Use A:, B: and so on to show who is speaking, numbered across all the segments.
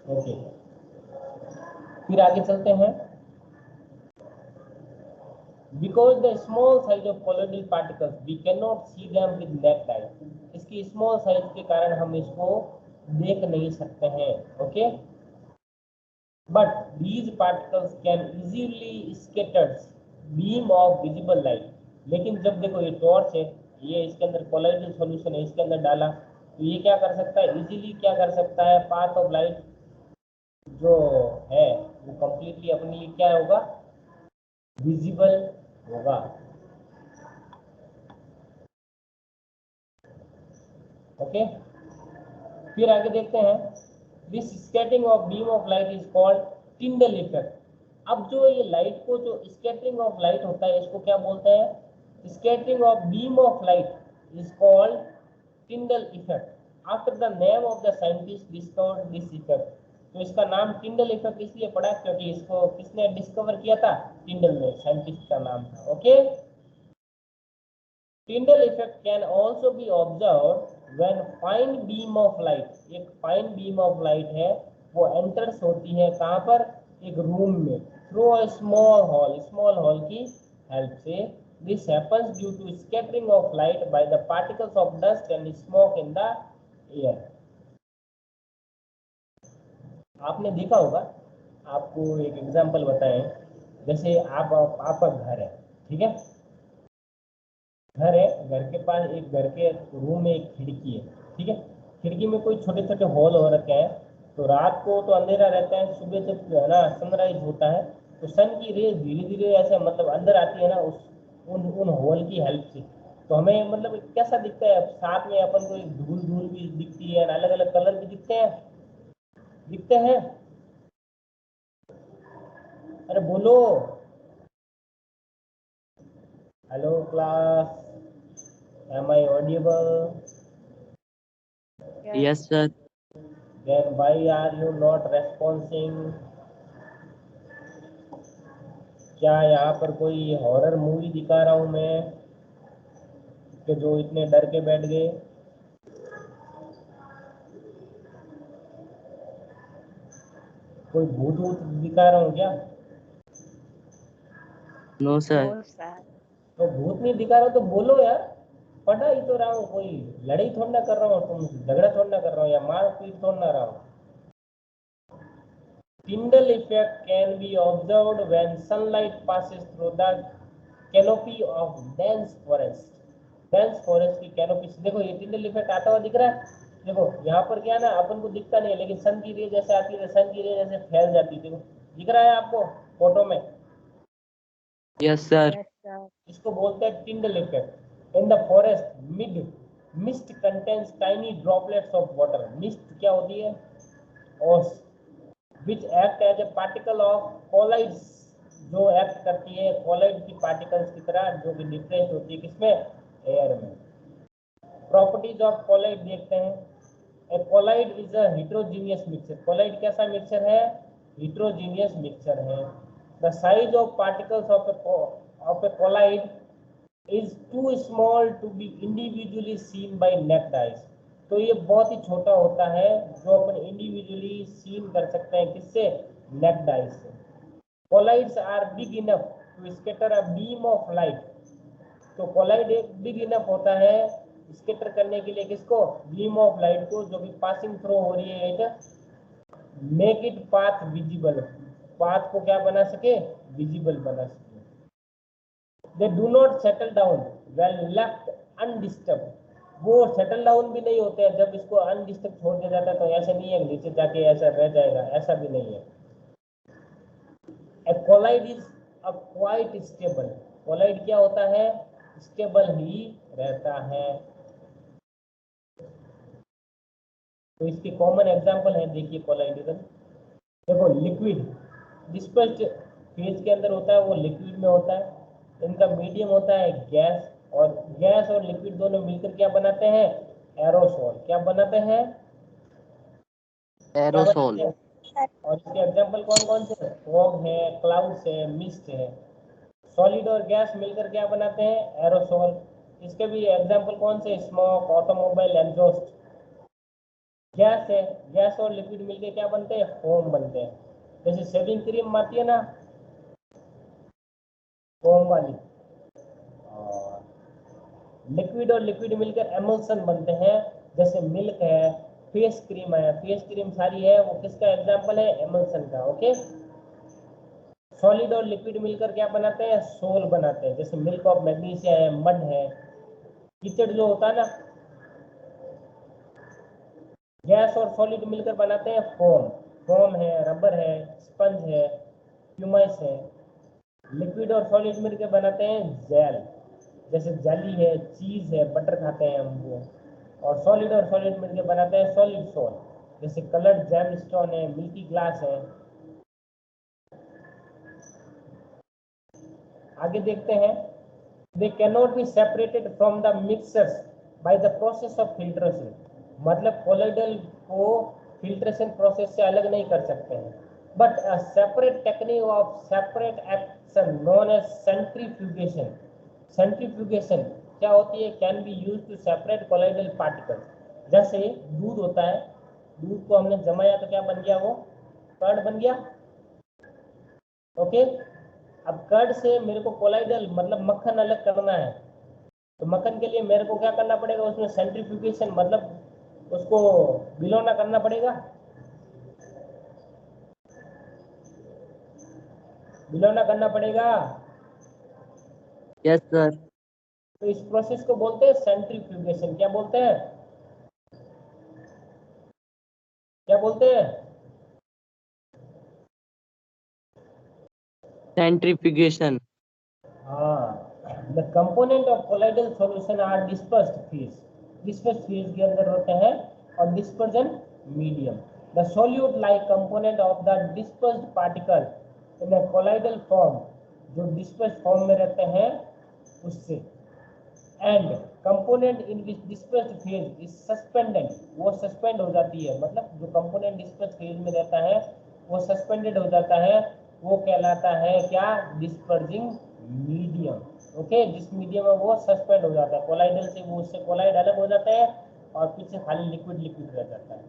A: Okay, फिर आगे चलते हैं। Because the small size of colloidal particles, we cannot see them with naked eye. इसकी small size के कारण हम इसको देख नहीं सकते हैं, okay. But these particles can easily scatter beam of visible light. लेकिन जब देखो ये टॉर्च है, ये इसके अंदर कोलॉइडल सॉल्यूशन है, इसके अंदर डाला, तो ये क्या कर सकता है, इजीली क्या कर सकता है, पाथ ऑफ लाइट जो है वो कंप्लीटली अपने लिए क्या होगा, विजिबल होगा। ओके, फिर आगे देखते हैं। This scattering of beam of light is called Tyndall effect. अब जो ये लाइट को जो स्कैटरिंग ऑफ लाइट होता है इसको क्या बोलते हैं, scattering of beam of light is called Tyndall effect after the name of the scientist discovered this effect. तो इसका नाम टिंडल इफेक्ट इसलिए पड़ा क्योंकि इसको किसने डिस्कवर किया था, टिंडल ने, साइंटिस्ट का नाम था। Okay, Tyndall effect can also be observed when fine beam of light, एक fine beam of light है वो enters होती है कहाँ पर, एक रूम में, through a small hole की help से। This happens due to scattering of light by the particles of dust and smoke in the air. आपने देखा होगा, आपको एक एग्जांपल बताएं, जैसे आपका घर है, ठीक है, घर है, घर के पास एक, घर के रूम में एक खिड़की है, ठीक है, खिड़की में कोई छोटे छोटे होल हो रखे हैं, तो रात को तो अंधेरा रहता है, सुबह जब है ना सनराइज होता है तो सन की रेज धीरे धीरे ऐसे मतलब अंदर आती है ना उस उन होल की हेल्प से, तो हमें मतलब कैसा दिखता है, साथ में अपन को एक धूल धूल भी दिखती है, अलग अलग कलर भी दिखते हैं। अरे बोलो, hello class, am I audible?
B: Yes, sir.
A: Then why are you not responding? क्या यहाँ पर कोई हॉरर मूवी दिखा रहा हूँ मैं कि जो इतने डर के बैठ गए? कोई भूत वूत दिखा रहा हूँ क्या?
B: No, sir.
A: तो भूत नहीं दिखा रहा तो बोलो यार, पढ़ा ही तो रहा हूँ, कोई लड़ाई थोड़ा ना कर रहा हूँ, तुम झगड़ा थोड़ा ना कर रहा हूँ या मार पीट थोड़ा ना रहा हूँ। Tyndall effect can be observed when sunlight passes through the canopy of dense forest. Dense forest की कैनोपी से देखो ये टिंडल इफेक्ट आता हुआ दिख रहा है। देखो यहाँ पर क्या ना अपन को दिखता नहीं है, लेकिन सन की रे जैसे आती है, सन की रे जैसे फैल जाती है, देखो दिख रहा है आपको फोटो में?
B: Yes, sir.
A: इसको बोलते हैं Tyndall effect. In the forest mid mist contains tiny droplets of water. Mist क्या होती है, ओस, which act as a particle of colloids, जो एक्ट करती है कोलाइड की पार्टिकल्स की तरह, जो कि डिफरेंस होती है किसमें, एयर में। प्रॉपर्टीज ऑफ कोलाइड देखते हैं। A colloid is a heterogeneous mixture. Colloid कैसा मिक्सचर है, हेट्रोजीनियस मिक्सचर है। The size of particles of a colloid is too small to be individually seen by naked eyes. तो ये बहुत ही छोटा होता है जो अपन इंडिविजुअली सीन कर सकते हैं, किससे, नेक्ड आइज से। Colloids are big enough to scatter a beam of light. तो कोलाइड एक बिग इनफ होता है स्कैटर करने के लिए किसको, बीम ऑफ लाइट को, जो कि पासिंग थ्रू हो रही है, एक make it path visible, path को क्या बना सके, विजिबल बना सके। They do not settle down well left undisturbed. वो सेटल डाउन भी नहीं होते हैं जब इसको अनडिस्टर्ब छोड़ दिया जाता है, तो ऐसा नहीं है नीचे जाके ऐसा रह जाएगा, ऐसा भी नहीं है। A colloid is a quite stable. Colloid क्या होता है, स्टेबल ही रहता है। तो इसके कॉमन एग्जांपल है, देखिए कोलाइड इधर देखो, लिक्विड डिस्पर्स्ड फेज के अंदर होता है, वो लिक्विड में होता है। इनका मीडियम होता है गैस, और गैस और लिक्विड दोनों मिलकर क्या बनाते हैं, एरोसोल। क्या बनाते हैं,
B: Aerosol.
A: और इसके एग्जांपल कौन कौन से, फॉग है, क्लाउड्स है, मिस्ट है। सॉलिड और गैस मिलकर क्या बनाते हैं, एरोसोल। इसके भी एग्जांपल कौन से, स्मोक, ऑटोमोबाइल एग्जॉस्ट। गैस है, गैस और लिक्विड मिलके क्या बनते हैं, फोम बनते हैं। जैसे शेविंग क्रीम आती है ना फोम वाली, और लिक्विड और लिक्विड मिलकर एमल्सन बनते हैं। जैसे मिल्क है, फेस क्रीम है, फेस क्रीम सारी है वो किसका एग्जांपल है, एमल्सन का। ओके, सॉलिड और लिक्विड मिलकर क्या बनाते हैं, सोल बनाते हैं। जैसे मिल्क ऑफ मैग्नीशिया है, मड है, कीचड़ जो होता है ना, गैस और सॉलिड मिलकर बनाते हैं फोम। फोम है, रबर है, स्पंज है, ह्यूमस है। लिक्विड और सॉलिड मिलकर बनाते हैं जेल। जैसे जेली है, चीज है, बटर खाते हैं हम वो। और सॉलिड और सॉलिड मिलकर बनाते हैं सॉलिड सोल। जैसे कलर्ड जैम स्टोन है, मिल्की ग्लास है। आगे देखते हैं, they cannot be separated from the mixers by the process of filtration. मतलब कोलाइडल को फिल्ट्रेशन प्रोसेस से अलग नहीं कर सकते हैं, but a separate technique of separation known as centrifugation. Centrifugation क्या होती है, can be use to separate colloidal particles. जैसे दूध होता है, दूध को हमने जमाया तो क्या बन गया, वो कर्ड बन गया। ओके, अब कर्ड से मेरे को कोलाइडल मतलब मक्खन अलग करना है, तो मक्खन के लिए मेरे को क्या करना पड़ेगा, उसमें सेंट्रीफ्यूगेशन मतलब उसको विलोना करना पड़ेगा, विलोना करना पड़ेगा।
B: Yes sir.
A: तो इस प्रोसेस को बोलते हैं सेंट्रीफ्यूगेशन। क्या बोलते हैं, क्या बोलते हैं,
B: सेंट्रीफ्यूगेशन।
A: हाँ। The component of colloidal solution are dispersed phase, dispersed phase के अंदर होते हैं, और dispersion medium. The solute like component of the dispersed particle in the colloidal form, जो डिस्पर्स्ड फॉर्म में रहते हैं उससे। And component in which dispersed phase is suspended, वो सस्पेंड हो जाती है, मतलब जो कंपोनेंट डिस्पर्स्ड फेज में रहता है वो सस्पेंडेड हो जाता है, वो कहलाता है क्या, डिस्पर्जिंग मीडियम। ओके, जिस मीडियम में वो सस्पेंड हो जाता है कोलाइडल से, वो उससे कोलाइड अलग हो जाता है और पीछे खाली लिक्विड लिक्विड रह जाता है।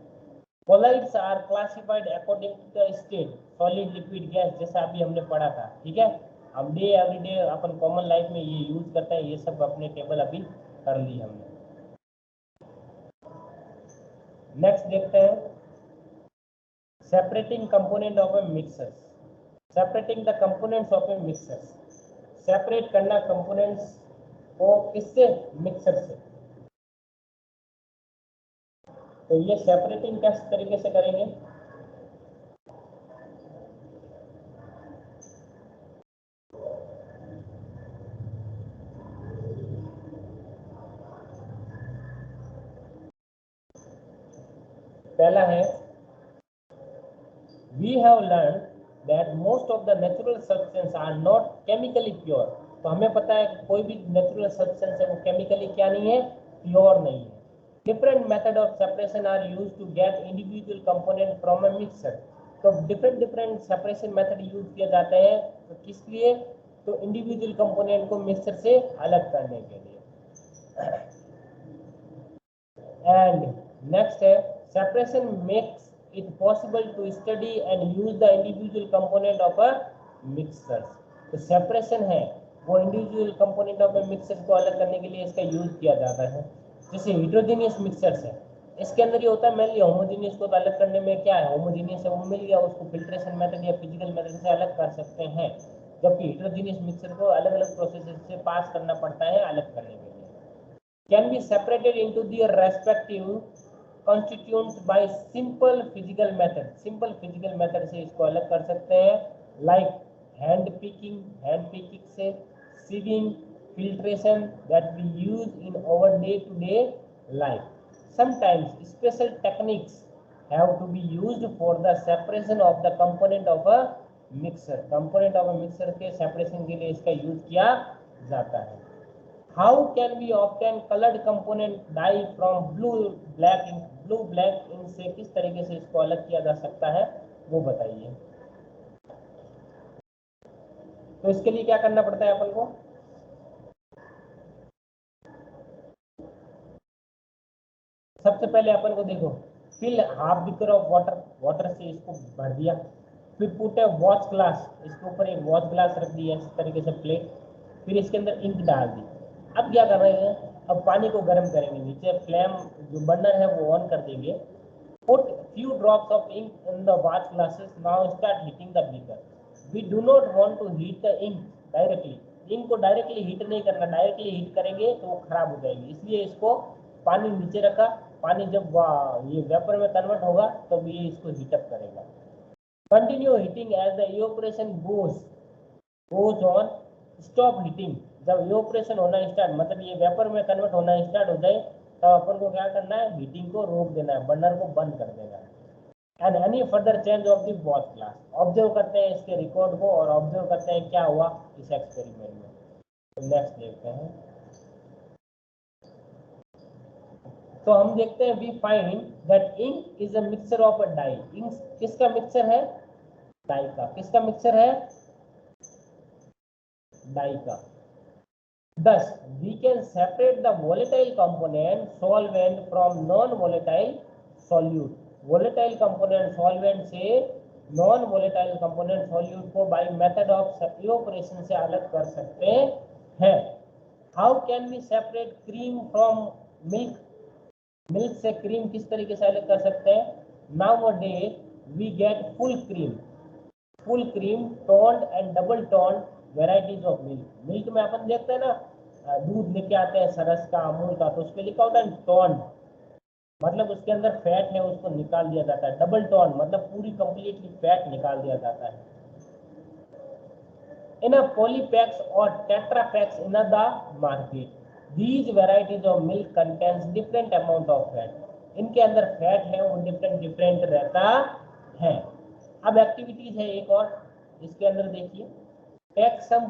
A: Colloids are classified according to the state, solid, liquid, gas, जैसा अभी हमने पढ़ा था। ठीक है, हम डे एवरी डे अपन कॉमन लाइफ में ये यूज करते हैं, ये सब अपने टेबल अभी कर ली हमने। नेक्स्ट देखते हैं, separating component of A mixer. Separating the components of A mixer, separate करना कंपोनेंट्स को किससे, मिक्सर से। तो ये सेपरेटिंग किस तरीके से करेंगे, पहला है, we have learned that most of the natural substances are not chemically pure। तो हमें पता है कि कोई भी नेचुरल सब्सटेंस है वो केमिकली क्या नहीं है, प्योर नहीं है। Different method of separation are use to get individual component from a mixer. तो different different separation method use किए जाते हैं, तो किस लिए, तो इंडिविजुअल कंपोनेंट को मिक्सर से अलग करने के लिए। एंड नेक्स्ट है, separation makes it possible to study and use the individual component of a mixer। तो सेपरेशन है वो individual component of A mixer को अलग करने के लिए इसका यूज किया जाता है। जैसे हिट्रोजीनियस मिक्सर्स है, इसके अंदर ये होता है मेनली होमोजीनियस को तो अलग करने में क्या है, होमोजीनियस है वो मिल गया, उसको फिल्ट्रेशन मेथड या फिजिकल मेथड से अलग कर सकते हैं, जबकि हिट्रोजीनियस मिक्सर को अलग अलग प्रोसेस से पास करना पड़ता है अलग करने के लिए। Can be separated into the respective constituents by simple physical method। Simple physical method से इसको अलग कर सकते हैं, लाइक हैंड पिकिंग से, sieving, filtration that we use in our day to day life। Sometimes special techniques have to be used for the separation of the component of a mixer। component of a mixer के separation के लिए इसका use किया जाता है। How can we obtain colored component dye from blue black ink? Blue black ink से किस तरीके से इसको अलग किया जा सकता है वो बताइए। तो इसके लिए क्या करना पड़ता है अपन को, सबसे पहले अपन को देखो fill half beaker of water, water से इसको भर दिया। फिर पुट ए वॉच ग्लास, इसके ऊपर एक वॉच ग्लास रख दिया इस तरीके से प्लेट। फिर इसके अंदर इंक डाल दी। अब क्या कर रहे हैं, अब पानी को गर्म करेंगे, नीचे फ्लेम जो बर्नर है वो ऑन कर देंगे। Put few drops of ink in the watch glasses. Now start heating the beaker. We do not want to heat the ink directly. Ink को डायरेक्टली हीट नहीं करना, डायरेक्टली हीट करेंगे तो वो खराब हो जाएगी, इसलिए इसको पानी नीचे रखा। पानी जब ये वेपर में कन्वर्ट होगा तब ये इसको हीटअप करेगा। Continue heating as the evaporation goes on. Stop heating, जब इवेपोरेशन होना स्टार्ट, मतलब ये वेपर में कन्वर्ट होना स्टार्ट हो जाए तब अपन को क्या करना है, हीटिंग को रोक देना है, बर्नर को बंद कर देना है। And any further change of the watch glass, observe करते हैं इसके रिकॉर्ड को और ऑब्जर्व करते हैं क्या हुआ इस एक्सपेरिमेंट में। तो नेक्स्ट देखते हैं। तो हम देखते हैं, we find that ink is a mixture of a dye. Ink किसका मिक्सचर है, डाई का। किसका मिक्सचर है, डाई का। Thus, we can separate the volatile component solvent from non-volatile solute. Volatile component solvent से non-volatile component solute को by method of evaporation से अलग कर सकते हैं। How can we separate cream from milk? Milk से क्रीम किस तरीके से अलग कर सकते हैं? Nowadays we get full cream, toned and double toned varieties of milk. Milk में अपन देखते हैं ना, दूध लेके आते हैं सरस का, अमूल का, तो उस पर लिखा होता है टोन, मतलब उसके अंदर फैट है उसको निकाल दिया जाता है। डबल टोन मतलब पूरी कंप्लीटली फैट निकाल दिया जाता है। इन अ पॉलीपैक्स और tetrapacks in the market, these varieties of milk contains different amount of fat. इनके अंदर फैट है वो डिफरेंट रहता है। अब एक्टिविटीज है एक और, इसके अंदर देखिए, take some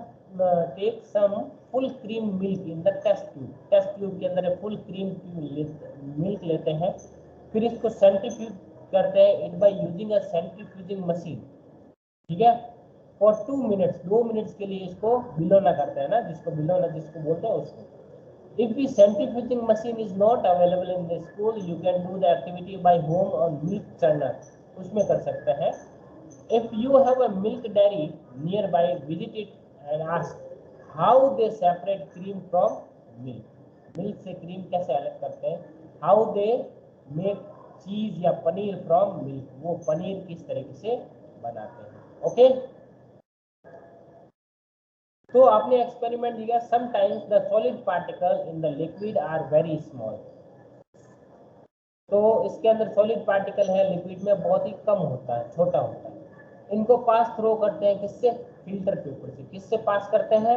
A: full cream milk in the test tube के अंदर फुल क्रीम मिल्क लेते हैं, फिर इसको सेंट्रीफ्यूज करते हैं it by using a centrifuging machine. ठीक है, फॉर 2 मिनट्स, 2 मिनट्स के लिए इसको भिगोना करते हैं ना, जिसको भिगोना जिसको बोलते हैं उसको। If the centrifuging machine is not available in the school, you can do the activity by home on milk churner, उसमें कर सकते हैं। If you have a milk dairy nearby, visit it and ask how they separate cream from milk. Milk से cream कैसे अलग करते हैं? How they make cheese या पनीर from milk, वो पनीर किस तरीके से बनाते हैं। ओके, तो आपने एक्सपेरिमेंट दिया, sometimes the solid particles in the liquid are very small. तो इसके अंदर सॉलिड पार्टिकल है लिक्विड में बहुत ही कम होता है, छोटा होता है। इनको पास थ्रो करते हैं किससे, फिल्टर पेपर से। किससे पास करते हैं,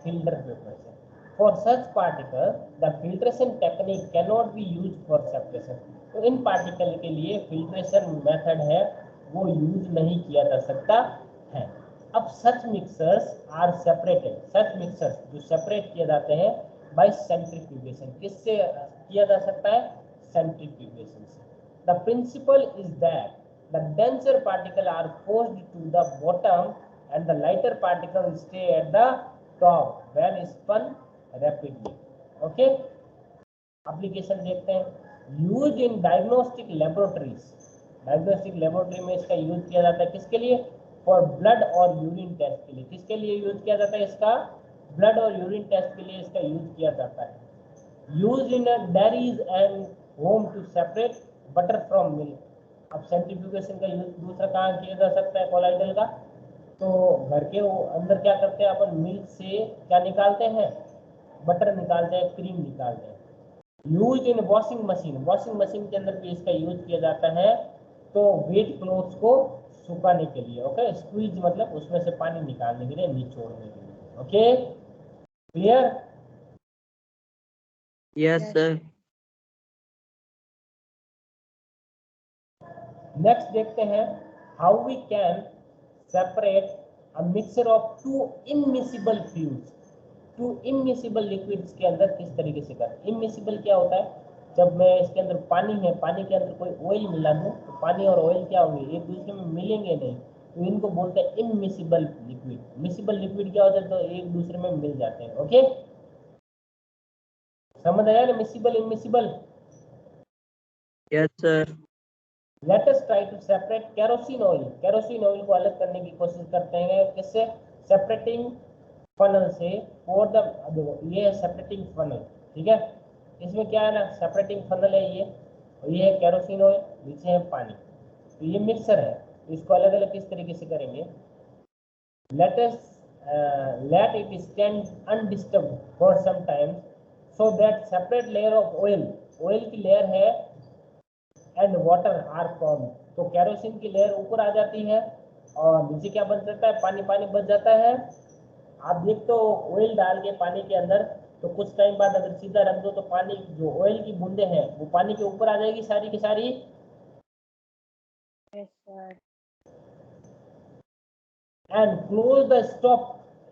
A: फिल्टर पेपर से। For such particle the filtration technique can not be use for separation. तो इन पार्टिकल के लिए फिल्ट्रेशन मेथड है वो यूज नहीं किया जा सकता है। अब such mixers are separated, such mixers जो सेपरेट किए जाते हैं बाय सेंट्रीफ्यूगेशन। किससे किया जा सकता है, सेंट्रीफ्यूगेशन से। The principle is that the denser particles are forced to the bottom and the lighter particles stay at the top when spun rapidly. Okay, application देखते हैं। used in diagnostic laboratories, diagnostic laboratory में इसका use किया जाता है किसके लिए, for blood और यूरिन टेस्ट के लिए। किसके लिए यूज किया जाता है इसका, ब्लड और यूरिन टेस्ट के लिए इसका यूज किया जाता है। Use in dairies and home to separate butter from milk. अब सेंट्रीफ्यूगेशन का यूज दूसरा कहाँ किया जा सकता है, कोलाइडल का। तो घर के अंदर क्या करते हैं अपन, मिल्क से क्या निकालते हैं, बटर निकालते हैं, क्रीम निकालते हैं। Use in washing machine, washing machine के अंदर भी इसका यूज किया जाता है, तो वेट क्लोथ्स को सुखाने के लिए। ओके, स्क्वीज मतलब उसमें से पानी निकालने के लिए, निचोड़ने के लिए। Okay, clear?
B: Yes, sir.
A: Next देखते हैं, how we can separate a mixture of two immiscible fuels. Two immiscible liquids के अंदर किस तरीके से करें। इमिसिबल क्या होता है, जब मैं इसके अंदर पानी है, पानी के अंदर कोई ऑयल मिला दूं तो पानी और ऑयल क्या होंगे, एक दूसरे में मिलेंगे नहीं, तो इनको बोलते हैं इमिसिबल लिक्विड। मिसिबल लिक्विड क्या होता है, तो एक दूसरे में मिल जाते हैं। ओके, समझ आया ना, miscible immiscible.
B: Yes, sir.
A: Let us try to separate kerosene oil. Kerosene oil को अलग करने की कोशिश करते हैं किससे? सेपरेटिंग फनल से। फॉर द, देखो ये है सेपरेटिंग फनल, ठीक है। इसमें क्या है ना, सेपरेटिंग फनल है ये, और ये है केरोसिन ऑयल, नीचे है पानी। तो ये मिक्सर है, तो इसको अलग अलग किस तरीके से करेंगे? let us let it stand undisturbed for some time so that separate layer of oil की लेयर है and water are formed। तो केरोसिन की लेयर ऊपर आ जाती है और नीचे क्या बन जाता है? पानी पानी बच जाता है। आप देखते हो ऑयल डाल के पानी के अंदर, तो कुछ टाइम बाद अगर सीधा रख दो तो पानी, जो ऑयल की बूंदे हैं वो पानी के ऊपर आ जाएगी सारी की सारी।
C: Yes, sir.
A: And close the stop,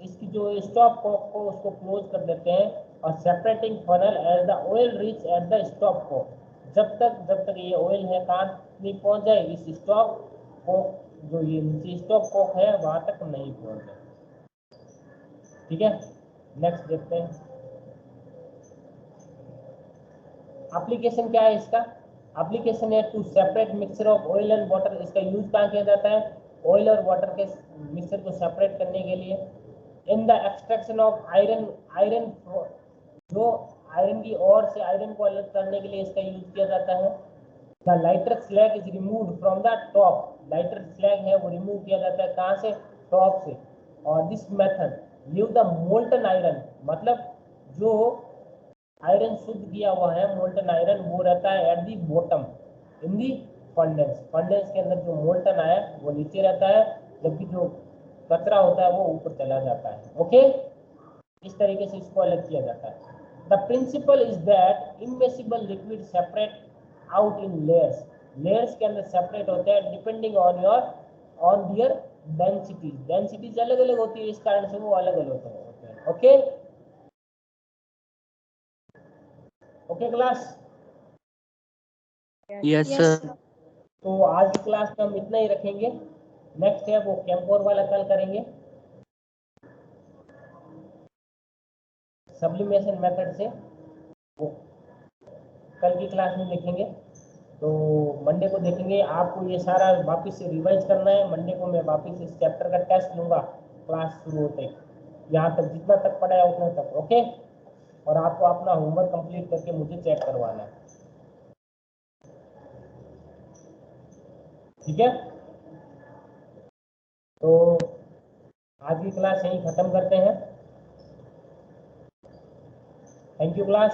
A: इसकी जो स्टॉप को उसको क्लोज कर देते हैं। और separating funnel as the oil reach at the stop को, जब तक ये ऑयल है कहाँ नहीं पहुंच जाए, इस स्टॉप को, जो ये नीचे स्टॉप कोक है वहां तक नहीं पहुंच जाए, ठीक है। नेक्स्ट देखते हैं एप्लीकेशन क्या है इसका। एप्लीकेशन है to separate mixture of oil and water. इसका यूज कहाँ किया जाता है? ऑयल और वाटर के मिक्सचर को सेपरेट करने के लिए। In the extraction of iron जो आयरन की ओर से आयरन को अलग करने के लिए इसका यूज किया जाता है। The lighter slag is removed from the top. Lighter slag है वो रिमूव किया जाता है कहाँ से? टॉप से। और this method leave the molten iron, मतलब जो आयरन शुद्ध किया हुआ है मोल्टन आयरन, वो रहता है एट दी बॉटम इन दी फंडेंस। फंडेंस के अंदर जो मोल्टन आयरन वो नीचे रहता है, जबकि जो कचरा होता है वो ऊपर चला जाता है। ओके, इस तरीके से इसको अलग किया जाता है। The principle is that immiscible liquid separate out in layers. Layers के अंदर सेपरेट होते हैं depending on on their densities अलग अलग होती है, इस कारण से वो अलग अलग होते हैं। Okay okay class.
B: Yes,
C: Yes,
B: sir.
C: sir.
A: तो आज की क्लास में हम इतना ही रखेंगे। नेक्स्ट है वो कैंपोर वाला कल करेंगे, सब्लिमेशन मेथड से, वो कल की क्लास में देखेंगे। तो मंडे को देखेंगे। आपको ये सारा वापस से रिवाइज करना है। मंडे को मैं वापस इस चैप्टर का टेस्ट लूंगा क्लास शुरू होते ही, यहाँ तक जितना तक पढ़ा है उतना तक। ओके, और आपको अपना होमवर्क कंप्लीट करके मुझे चेक करवाना है, ठीक है। तो आज की क्लास यहीं खत्म करते हैं। Thank you class.